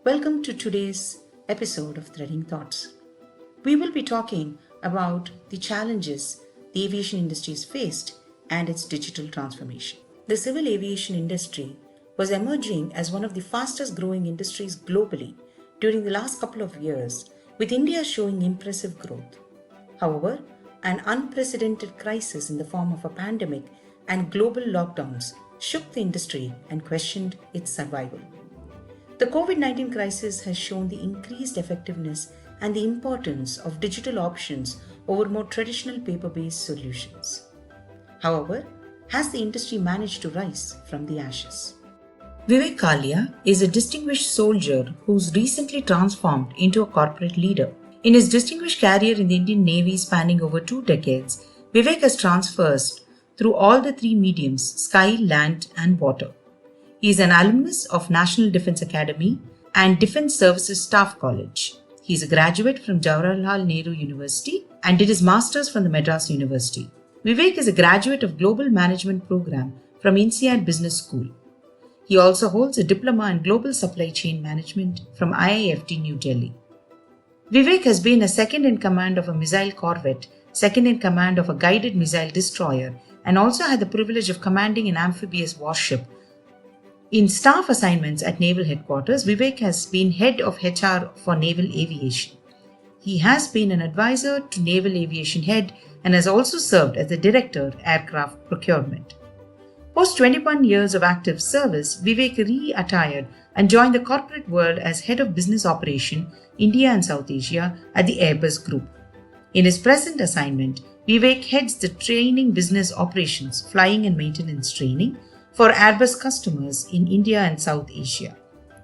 Welcome to today's episode of Threading Thoughts. We will be talking about the challenges the aviation industry has faced and its digital transformation. The civil aviation industry was emerging as one of the fastest growing industries globally during the last couple of years, with India showing impressive growth. However, an unprecedented crisis in the form of a pandemic and global lockdowns shook the industry and questioned its survival. The COVID 19 crisis has shown the increased effectiveness and the importance of digital options over more traditional paper based solutions. However, has the industry managed to rise from the ashes? Vivek Kalia is a distinguished soldier who's recently transformed into a corporate leader. In his distinguished career in the Indian Navy spanning over 2 decades, Vivek has traversed through all the three mediums sky, land, and water. He is an alumnus of National Defence Academy and Defence Services Staff College. He is a graduate from Jawaharlal Nehru University and did his masters from the Madras University. Vivek is a graduate of Global Management Program from INSEAD Business School. He also holds a diploma in Global Supply Chain Management from IIFT New Delhi. Vivek has been a second in command of a missile corvette, second in command of a guided missile destroyer, and also had the privilege of commanding an amphibious warship. In staff assignments at Naval Headquarters, Vivek has been head of HR for Naval Aviation. He has been an advisor to Naval Aviation Head and has also served as the Director, Aircraft Procurement. Post 21 years of active service, Vivek re-attired and joined the corporate world as Head of Business Operation, India and South Asia at the Airbus Group. In his present assignment, Vivek heads the training business operations, flying and maintenance training for Airbus customers in India and South Asia.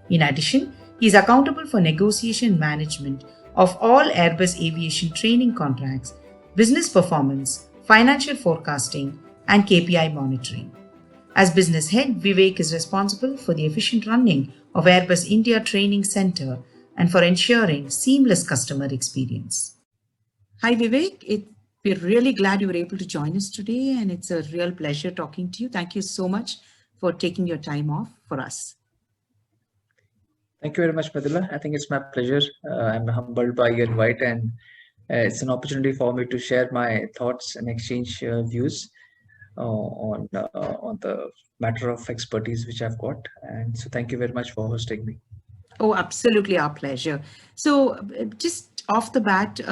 In addition, he is accountable for negotiation management of all Airbus aviation training contracts, business performance, financial forecasting, and KPI monitoring. As business head, Vivek is responsible for the efficient running of Airbus India Training Center and for ensuring seamless customer experience. Hi, Vivek. We're really glad you were able to join us today, and it's a real pleasure talking to you. Thank you so much for taking your time off for us. Thank you very much, Madhula. I think it's my pleasure. I'm humbled by your invite, and it's an opportunity for me to share my thoughts and exchange views on the matter of expertise which I've got. And so, thank you very much for hosting me. Oh, absolutely, our pleasure. So, just off the bat,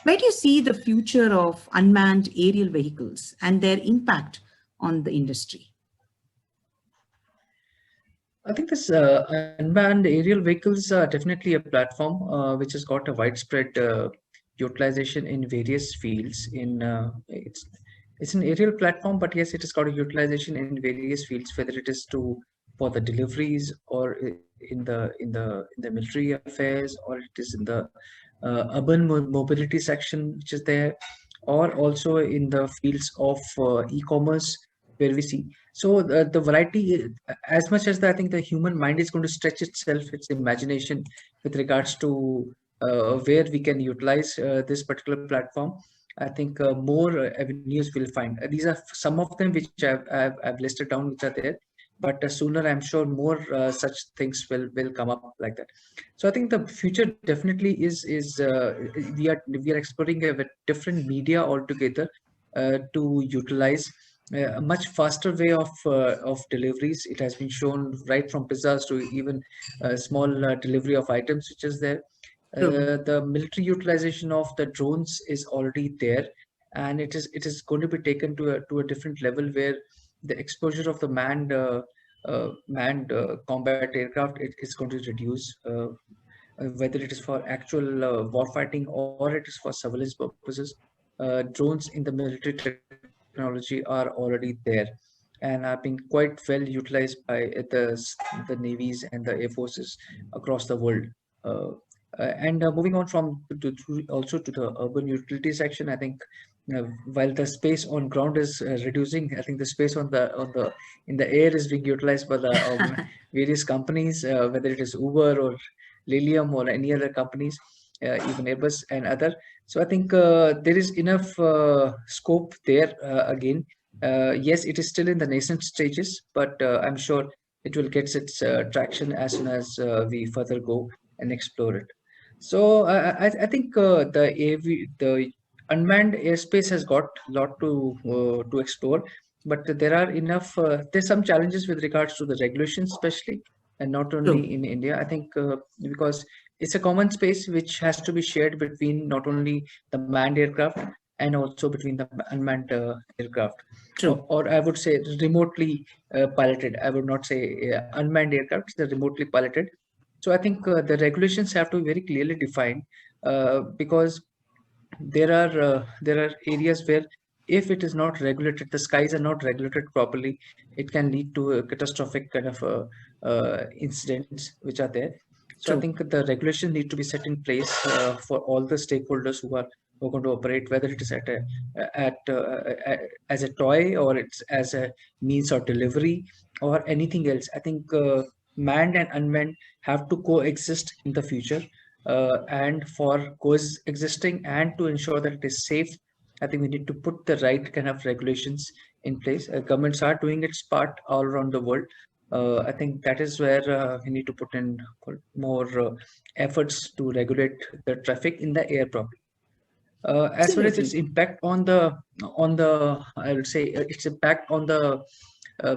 where do you see the future of unmanned aerial vehicles and their impact on the industry? I think this unmanned aerial vehicles are definitely a platform which has got a widespread utilization in various fields. It's an aerial platform, but yes, it has got a utilization in various fields, whether it is to for the deliveries or in the military affairs, or it is in the urban mobility section which is there, or also in the fields of e-commerce where we see. So the variety, as much as I think the human mind is going to stretch itself, its imagination with regards to where we can utilize this particular platform. I think more avenues we'll find. These are some of them which I've listed down, which are there. But sooner, I'm sure more such things will come up like that. So I think the future definitely is we are exploring a different media altogether to utilize a much faster way of deliveries. It has been shown right from pizzas to even small delivery of items, which is there. True. The military utilization of the drones is already there, and it is going to be taken to a different level where the exposure of the manned combat aircraft is going to reduce. Whether it is for actual warfighting or it is for surveillance purposes, drones in the military technology are already there, and are being quite well utilized by the navies and the air forces across the world. Uh, and moving on also to the urban utility section, I think while the space on ground is reducing, I think the space on the in the air is being utilized by the various companies, whether it is Uber or Lilium or any other companies, even Airbus and other. So I think there is enough scope there again. Yes, it is still in the nascent stages, but I'm sure it will get its traction as soon as we further go and explore it. So I think the unmanned airspace has got a lot to explore, but there are enough. There's some challenges with regards to the regulations, especially, and not True. only in India. I think because it's a common space which has to be shared between not only the manned aircraft and also between the unmanned aircraft, True. or I would say remotely piloted. I would not say unmanned aircraft; they're remotely piloted. So I think the regulations have to be very clearly defined because there are areas where if it is not regulated, the skies are not regulated properly, it can lead to a catastrophic kind of incidents which are there. So I True. think the regulations need to be set in place for all the stakeholders who are going to operate, whether it is as a toy or it's as a means of delivery or anything else. I think manned and unmanned have to coexist in the future, and for coexisting and to ensure that it is safe, I think we need to put the right kind of regulations in place. Governments are doing its part all around the world. I think that is where we need to put in more efforts to regulate the traffic in the air properly. As far as its Absolutely. impact on the I would say its impact on the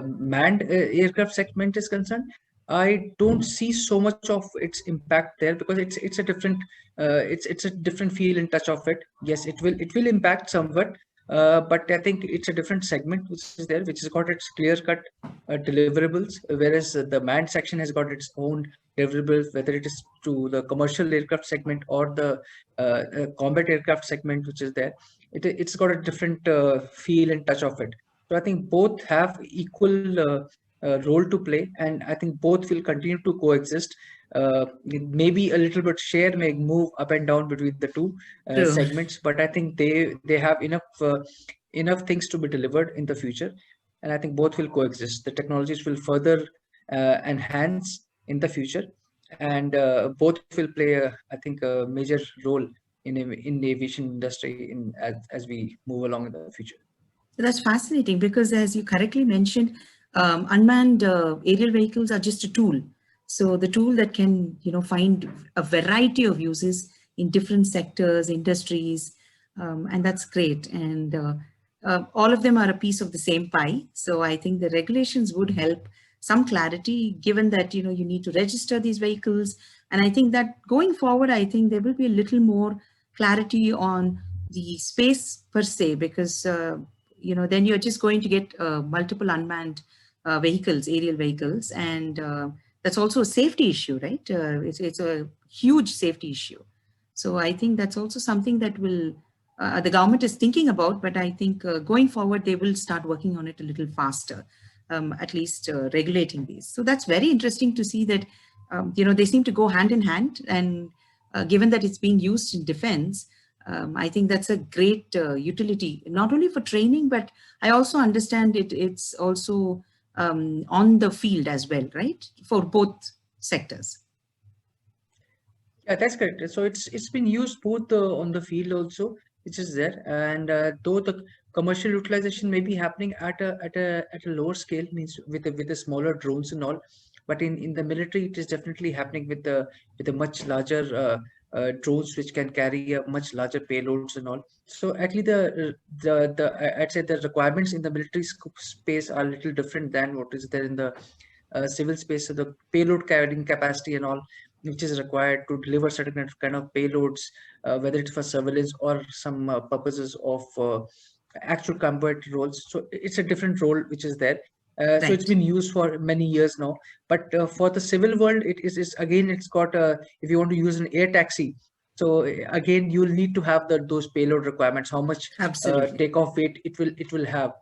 manned aircraft segment is concerned, I don't see so much of its impact there because it's a different it's a different feel and touch of it. Yes, it will impact somewhat, but I think it's a different segment which is there, which has got its clear-cut deliverables, whereas the manned section has got its own deliverables, whether it is to the commercial aircraft segment or the combat aircraft segment, which is there. It's got a different feel and touch of it. So I think both have equal role to play, and I think both will continue to coexist. Maybe a little bit share may move up and down between the two True. segments, but I think they have enough things to be delivered in the future, and I think both will coexist. The technologies will further enhance in the future, and both will play I think a major role in the aviation industry as we move along in the future. That's fascinating because, as you correctly mentioned, unmanned aerial vehicles are just a tool. So the tool that can, find a variety of uses in different sectors, industries, and that's great. And all of them are a piece of the same pie. So I think the regulations would help some clarity, given that you need to register these vehicles. And I think that going forward, I think there will be a little more clarity on the space per se, because then you're just going to get multiple unmanned vehicles, aerial vehicles, and that's also a safety issue, right? It's a huge safety issue. So I think that's also something that will the government is thinking about, but I think going forward they will start working on it a little faster, at least regulating these. So that's very interesting to see that they seem to go hand in hand, and given that it's being used in defense, I think that's a great utility, not only for training, but I also understand it's also on the field as well, right? For both sectors. Yeah, that's correct. So it's been used both on the field also, which is there, and though the commercial utilization may be happening at a lower scale, means with the smaller drones and all, but in the military it is definitely happening with a much larger drones which can carry a much larger payloads and all. So actually I'd say the requirements in the military space are a little different than what is there in the civil space. So the payload carrying capacity and all, which is required to deliver certain kind of payloads, whether it's for surveillance or some purposes of actual combat roles. So it's a different role which is there. So it's Right. been used for many years now. But for the civil world, is again, it's got if you want to use an air taxi. So again, you'll need to have those payload requirements, how much Absolutely. takeoff weight it will have.